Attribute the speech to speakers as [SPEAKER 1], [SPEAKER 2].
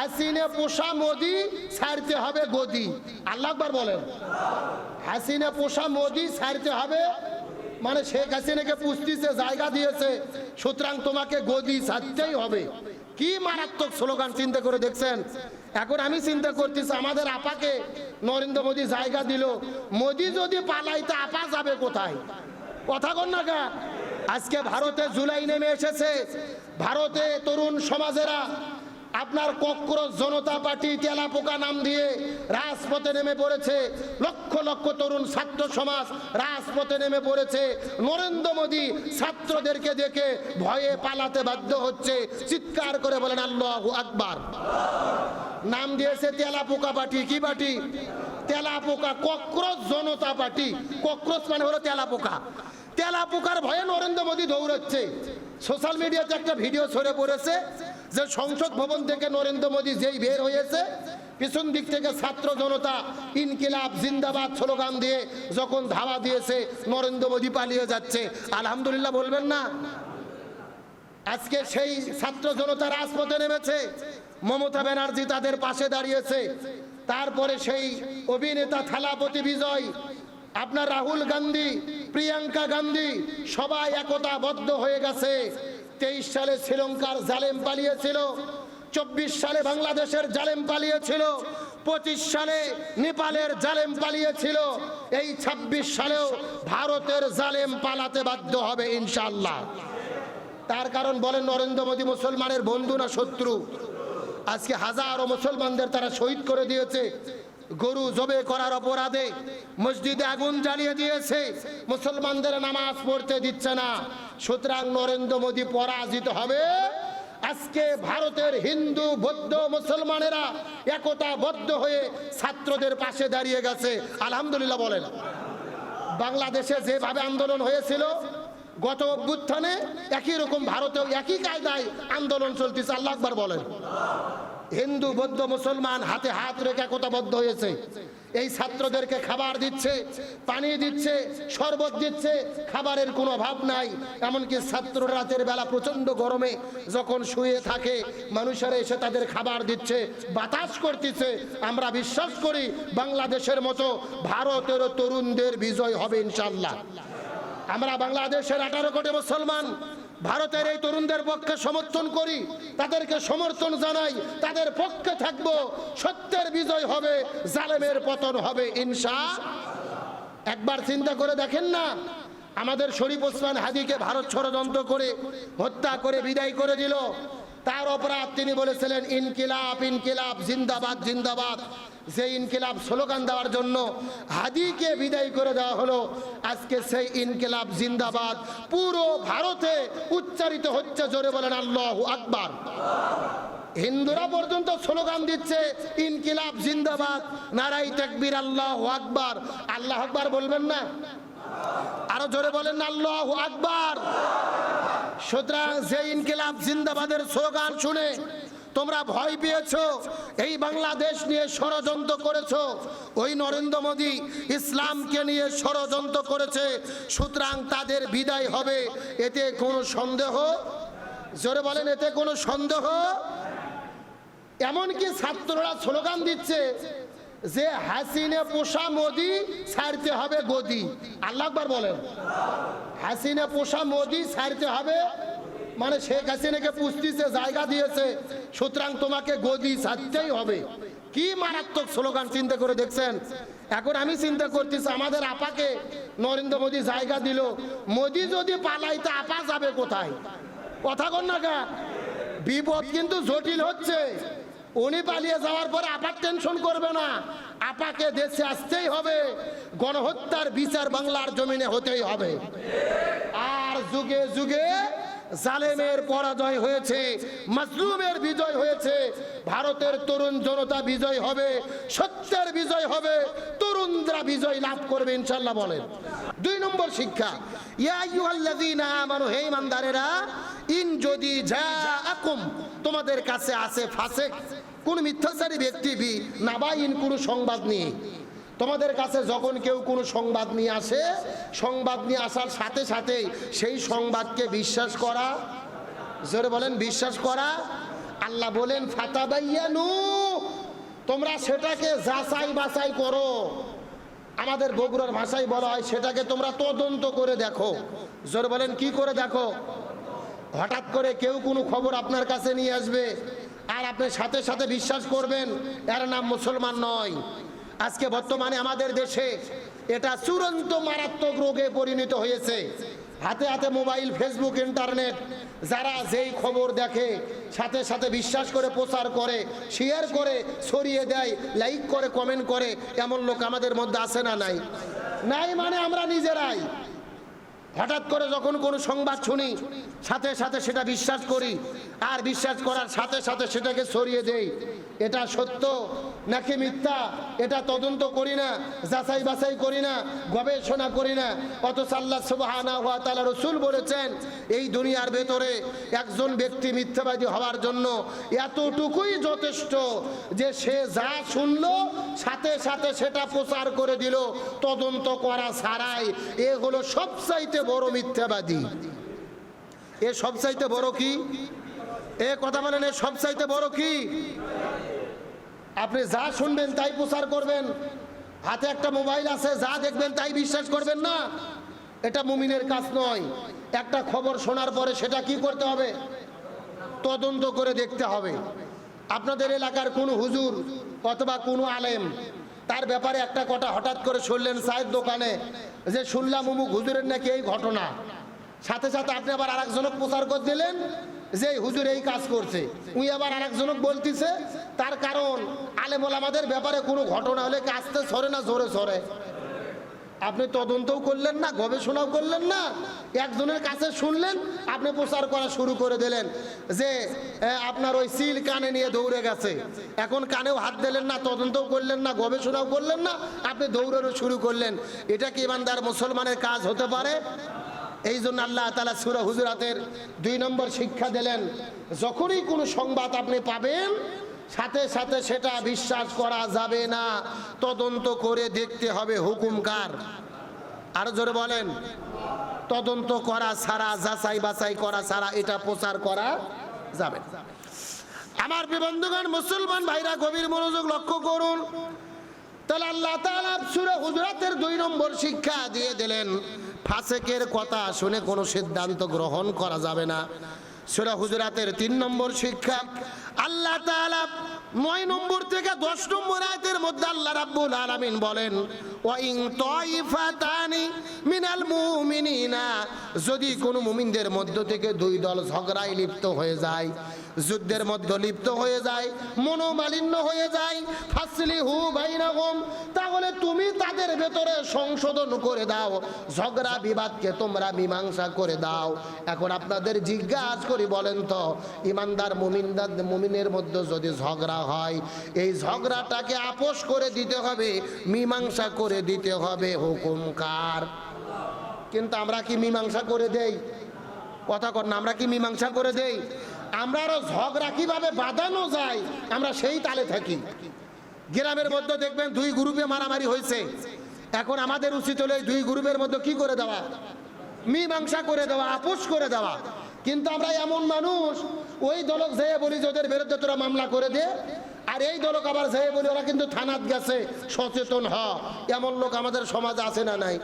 [SPEAKER 1] হাসিনে পোষা মোদি ছাড়তে হবে গদি। আল্লাহ আকবার বলেন। হাসিনে পোষা মোদি ছাড়তে হবে মানে শেখ হাসিনাকে পুষতিছে, জায়গা দিয়েছে, সুতরাং তোমাকে গদি ছাড়তেই হবে। কি মারাত্মক স্লোগান চিন্তা করে দেখছেন? এখন আমি চিন্তা করতেছি আমাদের আপাকে নরেন্দ্র মোদী জায়গা দিল, মোদী যদি পালাইতে আপা যাবে কোথায়? কথা কন না গা। আজকে ভারতে জুলাই নেমে এসেছে, ভারতে তরুণ সমাজেরা আপনার কক্রোচ জনতা পার্টি তেলাপোকা নাম দিয়ে রাজপথে নেমে পড়েছে। লক্ষ লক্ষ তরুণ ছাত্র সমাজ রাজপথে নেমে পড়েছে। নরেন্দ্র মোদী ছাত্রদেরকে দেখে ভয়ে পালাতে বাধ্য হচ্ছে। চিৎকার করে বলেন আল্লাহু আকবার। নাম দিয়েছে তেলাপোকা পার্টি। কি পার্টি? তেলাপোকা, কক্রোচ জনতা পার্টি। কক্রোচ মানে হলো তেলাপোকা। তেলাপোকার ভয়ে নরেন্দ্র মোদী দৌড়াচ্ছে। সোশ্যাল মিডিয়াতে একটা ভিডিও ছড়ে পড়েছে যে সংসদ ভবন থেকে নরেন্দ্র মোদী যেই বের হয়েছে, পিছন দিক থেকে ছাত্র জনতা ইনকিলাব জিন্দাবাদ স্লোগান দিয়ে যখন ধাওয়া দিয়েছে, নরেন্দ্র মোদী পালিয়ে যাচ্ছে। আলহামদুলিল্লাহ বলবেন না? আজকে সেই ছাত্র জনতা রাজপথে নেমেছে, মমতা ব্যানার্জি তাদের পাশে দাঁড়িয়েছে। তারপরে সেই অভিনেতা থালাপতি বিজয়, আপনার রাহুল গান্ধী, প্রিয়াঙ্কা গান্ধী সবাই একতাবদ্ধ হয়ে গেছে। 23 সালে শ্রীলঙ্কার জালেম পালিয়েছিল, 24 সালে বাংলাদেশের জালেম পালিয়েছিল, 25 সালে নেপালের জালেম পালিয়েছিল, এই 26 সালেও ভারতের জালেম পালাতে বাধ্য হবে ইনশাআল্লাহ। তার কারণ বলেন নরেন্দ্র মোদী মুসলমানের বন্ধু না শত্রু? আজকে হাজারো মুসলমানদের তারা শহীদ করে দিয়েছে। গরু জবে করার অপরাধে মসজিদে আগুন জ্বালিয়ে দিয়েছে, মুসলমানদের নামাজ পড়তে দিচ্ছে না। সুতরাং নরেন্দ্র মোদী পরাজিত হবে। আজকে ভারতের হিন্দু বৌদ্ধ মুসলমানেরা একতাবদ্ধ হয়ে ছাত্রদের পাশে দাঁড়িয়ে গেছে। আলহামদুলিল্লাহ বলেন। বাংলাদেশে যেভাবে আন্দোলন হয়েছিল গত অভ্যুত্থানে, একই রকম ভারতেও একই কায়দায় আন্দোলন চলতেছে। আল্লাহ আকবার বলেন। হিন্দু বৌদ্ধ মুসলমান হাতে হাত রেখে একতাবদ্ধ হয়েছে। এই ছাত্রদেরকে খাবার দিচ্ছে, পানি দিচ্ছে, শরবত দিচ্ছে, খাবারের কোনো অভাব নাই। এমনকি ছাত্র রাতের বেলা প্রচন্ড গরমে যখন শুয়ে থাকে, মানুষেরা এসে তাদের খাবার দিচ্ছে, বাতাস করতেছে। আমরা বিশ্বাস করি বাংলাদেশের মতো ভারতের তরুণদের বিজয় হবে ইনশাআল্লাহ। আমরা বাংলাদেশের 18 কোটি মুসলমান ভারতের এই তরুণদের পক্ষে সমর্থন করি, তাদেরকে সমর্থন জানাই, তাদের পক্ষে থাকবো। সত্যের বিজয় হবে, জালেমের পতন হবে ইনশাআল্লাহ। একবার চিন্তা করে দেখেন না, আমাদের শরীফ ওসমান হাদিকে ভারত ষড়যন্ত্র করে হত্যা করে বিদায় করে দিল। তার অপরাধ তিনি বলেছিলেন ইনকিলাব ইনকিলাব জিন্দাবাদ জিন্দাবাদ। যে ইনকিলাব স্লোগান দেওয়ার জন্য হাদিকে বিদায় করে দেওয়া হলো, আজকে সেই ইনকিলাব জিন্দাবাদ পুরো ভারতে উচ্চারিত হচ্ছে। জোরে বলেন আল্লাহু আকবার। হিন্দুরা পর্যন্ত স্লোগান দিচ্ছে ইনকিলাব জিন্দাবাদ, নারাই তাকবীর, আল্লাহু আকবার। আল্লাহু আকবার বলবেন না? আরো জোরে বলেন আল্লাহু আকবার। সুতরাং যে ইনকিলাব জিন্দাবাদের স্লোগান শুনে তোমরা ভয় পেয়েছো, এই বাংলাদেশ নিয়ে ষড়যন্ত্র করেছো, ওই নরেন্দ্র মোদী ইসলামকে নিয়ে ষড়যন্ত্র করেছে। সুতরাং তাদের বিদায় হবে, এতে কোনো সন্দেহ? জোরে বলেন, এতে কোনো সন্দেহ? এমনকি ছাত্ররা স্লোগান দিচ্ছে যে হাসিনে পোষা মোদী ছাড়তে হবে গদি। আল্লাহ আকবার বলেন। হাসিনে পোষা মোদী ছাড়তে হবে মানে শেখ হাসিনাকে পুষতিছে, জায়গা দিয়েছে, সুতরাং তোমাকে গদি ছাড়তেই হবে। কি মারাত্মক স্লোগান চিন্তা করে দেখছেন? এখন আমি চিন্তা করতেছি আমাদের আপাকে নরেন্দ্র মোদী জায়গা দিল, মোদী যদি পালাইতে আপা যাবে কোথায়? কথা কন না গা। বিপদ কিন্তু জটিল হচ্ছে। উনি পালিয়ে যাওয়ার পরে আপার টেনশন করবে না, আপাকে দেশে আসতেই হবে। গণহত্যার বিচার বাংলার জমিনে হতেই হবে। আর যুগে যুগে জালেমের পরাজয় হয়েছে, মাজলুমের বিজয় হয়েছে। ভারতের তরুণ জনতা বিজয় হবে, সত্যের বিজয় হবে, তরুণরা বিজয় লাভ করবে ইনশাআল্লাহ বলেন। 2 নম্বর শিক্ষা, ইয়া আইয়ুহাল্লাযীনা আমানু, হে ঈমানদারেরা, ইন যদি জাআকুম, তোমাদের কাছে আসে ফাসিক, কোন মিথ্যাচারী ব্যক্তি, বি নাবাইন, কোন সংবাদ নিয়ে। তোমাদের কাছে যখন কেউ কোনো সংবাদ নিয়ে আসে, সংবাদ নিয়ে আসার সাথে সাথে সেই সংবাদকে বিশ্বাস করা। জোরে বলেন, বিশ্বাস করা। আল্লাহ বলেন ফাতাবাইয়ানু, তোমরা সেটাকে যাচাই বাছাই করো। আমাদের বগুড়ার ভাষায় বলা হয় সেটাকে তোমরা তদন্ত করে দেখো। জোরে বলেন, কি করে দেখো? হঠাৎ করে কেউ কোনো খবর আপনার কাছে নিয়ে আসবে আর আপনি সাথে সাথে বিশ্বাস করবেন, এর নাম মুসলমান নয়। আজকে বর্তমানে আমাদের দেশে এটা চূড়ান্ত মারাত্মক রোগে পরিণত হয়েছে। হাতে হাতে মোবাইল, ফেসবুক, ইন্টারনেট, যারা যেই খবর দেখে সাথে সাথে বিশ্বাস করে প্রচার করে, শেয়ার করে, ছড়িয়ে দেয়, লাইক করে, কমেন্ট করে, এমন লোক আমাদের মধ্যে আছে না নাই? নাই মানে আমরা নিজেরাই হঠাৎ করে যখন কোনো সংবাদ শুনি সাথে সাথে সেটা বিশ্বাস করি, আর বিশ্বাস করার সাথে সাথে সেটাকে ছড়িয়ে দেই। এটা সত্য নাকি মিথ্যা এটা তদন্ত করি না, যাচাই বাছাই করি না, গবেষণা করি না। অথচ আল্লাহ সুবহানাহু ওয়া তাআলা, রাসূল বলেছেন এই দুনিয়ার ভেতরে একজন ব্যক্তি মিথ্যাবাদী হওয়ার জন্য এতটুকুই যথেষ্ট যে সে যা শুনলো সাথে সাথে সেটা প্রচার করে দিল, তদন্ত করা ছাড়াই। এ হলো সবচাইতে বড় মিথ্যাবাদী। এ সবচাইতে বড় কি? এ কথা বলেন, এ সবচাইতে বড় কি? আপনি যা শুনবেন তাই প্রচার করবেন, হাতে একটা মোবাইল আছে, যা দেখবেন তাই বিশ্বাস করবেন না, এটা মুমিনের কাজ নয়। একটা খবর শোনার পরে সেটা কি করতে হবে? তদন্ত করে দেখতে হবে। আপনাদের এলাকার কোনো হুজুর অথবা কোনো আলেম তার ব্যাপারে একটা কথা হঠাৎ করে শুনলেন চায়ের দোকানে, যে শুনলাম অমুক হুজুরের নাকি এই ঘটনা, সাথে সাথে আপনি আবার আরেকজনক প্রচার করে দিলেন যে হুজুর এই কাজ করছে, উনি আবার আরেকজনক বলতিছে। তার কারণ আলেম ওলামাদের ব্যাপারে কোনো ঘটনা হলে কি আস্তে সরে না জোরে সরে? আপনি তদন্তও করলেন না, গবেষণাও করলেন না, একজনের কাছে শুনলেন, আপনি প্রচার করা শুরু করে দিলেন যে আপনার ওই সিল কানে নিয়ে দৌড়ে গেছে। এখন কানেও হাত দিলেন না, তদন্তও করলেন না, গবেষণাও করলেন না, আপনি দৌড়ানো শুরু করলেন। এটা কি ইমানদার মুসলমানের কাজ হতে পারে? এই জন্য আল্লাহ তাআলা সূরা হুজুরাতের 2 নম্বর শিক্ষা দিলেন, যখনই কোনো সংবাদ আপনি পাবেন সাথে সাথে সেটা বিশ্বাস করা যাবে না, তদন্ত করে দেখতে হবে। হুকুম কার? আরো জোরে বলেন। তদন্ত করা ছাড়া, যাচাই বাছাই করা ছাড়া এটা প্রচার করা যাবে না। আমার প্রিয় বন্ধুগণ, মুসলমান ভাইরা গভীর মনোযোগ লক্ষ্য করুন। তাহলে আল্লাহ তাআলা সূরা হুজুরাতের 2 নম্বর শিক্ষা দিয়ে দিলেন, ফাসেকের কথা শুনে কোনো সিদ্ধান্ত গ্রহণ করা যাবে না। সূরা হুজুরাতের 3 নম্বর শিক্ষা, আল্লাহ তাআলা 9 নম্বর থেকে 10 নম্বর আয়াতের মধ্যে আল্লাহ রাব্বুল আলামিন বলেন, ওয়া ইন তাইফাতানি মিনাল মুমিনিনা, যদি কোনো মুমিনদের মধ্য থেকে 2 দল ঝগড়ায় লিপ্ত হয়ে যায়, যুদ্ধের মধ্যে লিপ্ত হয়ে যায়, মনোমালিন্য হয়ে যায়, ফাসলিহু বাইনাহুম, তাহলে তুমি তাদের ভেতরে সংশোধন করে দাও, ঝগড়া বিবাদকে তোমরা মীমাংসা করে দাও। এখন আপনাদের জিজ্ঞাসা করি, বলেন তো ইমানদার মুমিনের মধ্যে যদি ঝগড়া হয়, এই ঝগড়াটাকে আপোষ করে দিতে হবে, মীমাংসা করে দিতে হবে। হুকুম কার? কিন্তু আমরা কি মীমাংসা করে দেই? কথা কর না, আমরা কি মীমাংসা করে দেই? আমরা আরো ঝগড়া কিভাবে বাঁধানো যায় আমরা সেই তালে থাকি। গ্রামের মধ্যে দেখবেন 2 গ্রুপে মারামারি হয়েছে, এখন আমাদের উচিত হলো এই 2 গ্রুপের মধ্যে কি করে দেওয়া? মীমাংসা করে দেওয়া, আপোষ করে দেওয়া। কিন্তু আমরা এমন মানুষ, ওই দলক যেয়ে বলি যে ওদের বিরুদ্ধে তোরা মামলা করে দে, আর এই দলক আবার যেয়ে বলি ওরা কিন্তু থানাত গেছে, সচেতন হ। এমন লোক আমাদের সমাজে আছে না নাই?